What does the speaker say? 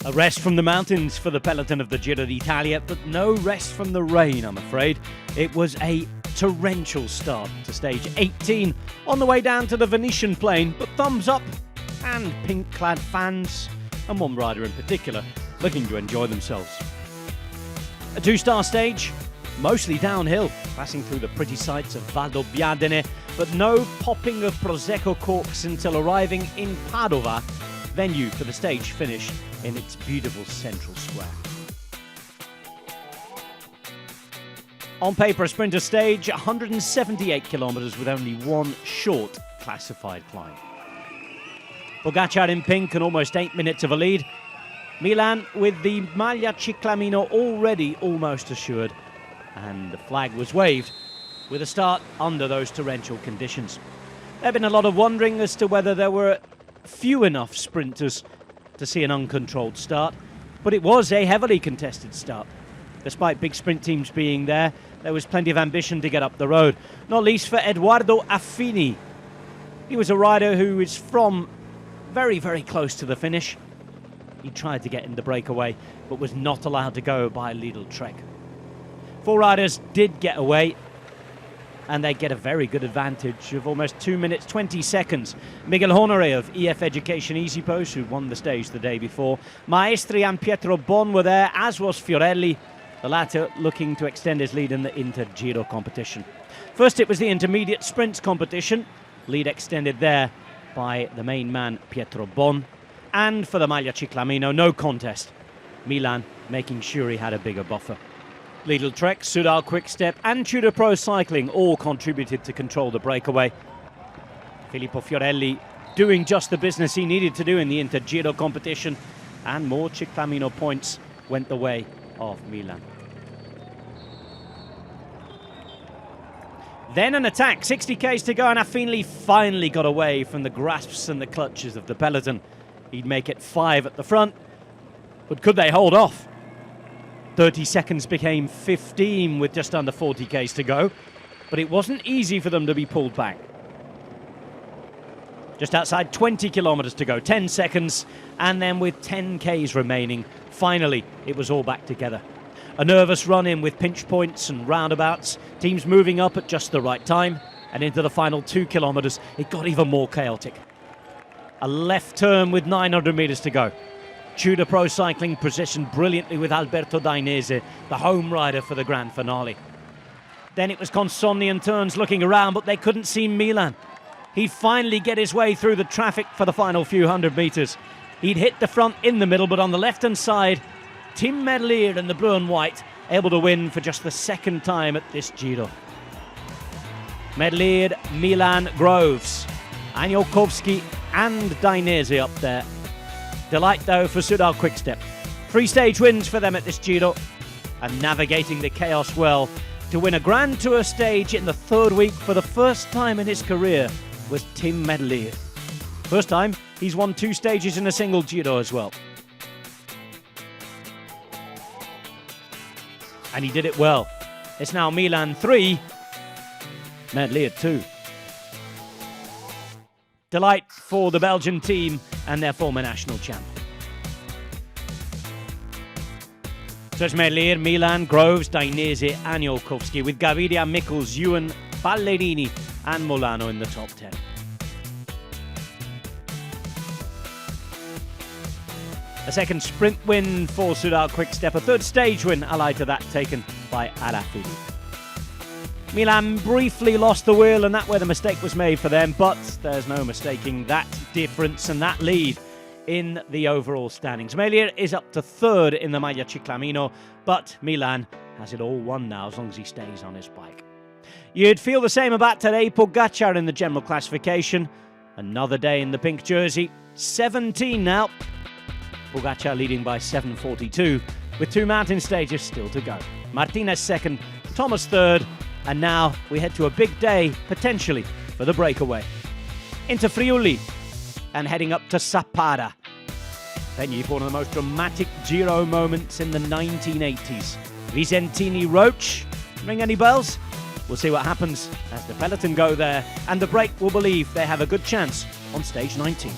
A rest from the mountains for the Peloton of the Giro D'Italia, but no rest from the rain, I'm afraid. It was a torrential start to stage 18 on the way down to the Venetian plain, but thumbs up and pink-clad fans, and one rider in particular, looking to enjoy themselves. A two-star stage, mostly downhill, passing through the pretty sights of Valdobbiadene, but no popping of Prosecco corks until arriving in Padova, venue for the stage finish in its beautiful central square. On paper, a sprinter stage, 178 kilometres with only one short classified climb. Pogacar in pink and almost 8 minutes of a lead. Milan with the Maglia Ciclamino already almost assured, and the flag was waved with a start under those torrential conditions. There had been a lot of wondering as to whether there were few enough sprinters to see an uncontrolled start, but it was a heavily contested start. Despite big sprint teams being there, there was plenty of ambition to get up the road, not least for Edoardo Affini. He was a rider who is from very, very close to the finish. He tried to get in the breakaway, but was not allowed to go by Lidl Trek. Four riders did get away, and they get a very good advantage of almost 2 minutes 20 seconds. Miguel Honoré of EF Education Easy Post, who won the stage the day before. Maestri and Pietro Bon were there, as was Fiorelli, the latter looking to extend his lead in the Inter-Giro competition. First it was the intermediate sprints competition, lead extended there by the main man Pietro Bon. And for the Maglia Ciclamino, no contest. Milan making sure he had a bigger buffer. Lidl Trek, Soudal-QuickStep and Tudor Pro Cycling all contributed to control the breakaway. Filippo Fiorelli doing just the business he needed to do in the Inter-Giro competition, and more Ciclamino points went the way of Milan. Then an attack, 60 k's to go, and Affini finally got away from the grasps and the clutches of the peloton. He'd make it 5 at the front, but could they hold off? 30 seconds became 15 with just under 40 k's to go, but it wasn't easy for them to be pulled back. Just outside 20 kilometres to go, 10 seconds, and then with 10 k's remaining, finally it was all back together. A nervous run-in with pinch points and roundabouts, teams moving up at just the right time, and into the final 2 kilometres it got even more chaotic. A left turn with 900 metres to go. Tudor Pro Cycling positioned brilliantly with Alberto Dainese, the home rider for the grand finale. Then it was Consonni turns looking around, but they couldn't see Milan. He'd finally get his way through the traffic for the final few hundred metres. He'd hit the front in the middle, but on the left-hand side, Tim Merlier in the blue and white, able to win for just the second time at this Giro. Merlier, Milan, Groves, Aniolkowski and Dainese up there. Delight though for Soudal-QuickStep. 3 stage wins for them at this Giro, and navigating the chaos well to win a Grand Tour stage in the 3rd week for the first time in his career was Tim Merlier. First time he's won 2 stages in a single Giro as well. And he did it well. It's now Milan 3, Merlier 2. Delight for the Belgian team and their former national champ. So it's Merlier, Milan, Groves, Dainese, Aniolkowski, with Gaviria, Mikkels, Ewan, Ballerini and Molano in the top 10. A second sprint win for Soudal-QuickStep, a 3rd stage win allied to that taken by Alaphilippe. Milan briefly lost the wheel, and that's where the mistake was made for them, but there's no mistaking that difference and that lead in the overall standings. Merlier is up to 3rd in the Maglia Ciclamino, but Milan has it all won now as long as he stays on his bike. You'd feel the same about Tadej Pogacar in the general classification. Another day in the pink jersey, 17 now. Pogacar leading by 7:42, with 2 mountain stages still to go. Martinez 2nd, Thomas 3rd, and now we head to a big day, potentially, for the breakaway. Into Friuli, and heading up to Sappada, venue for one of the most dramatic Giro moments in the 1980s. Vicentini Roche, ring any bells? We'll see what happens as the peloton go there, and the break will believe they have a good chance on stage 19.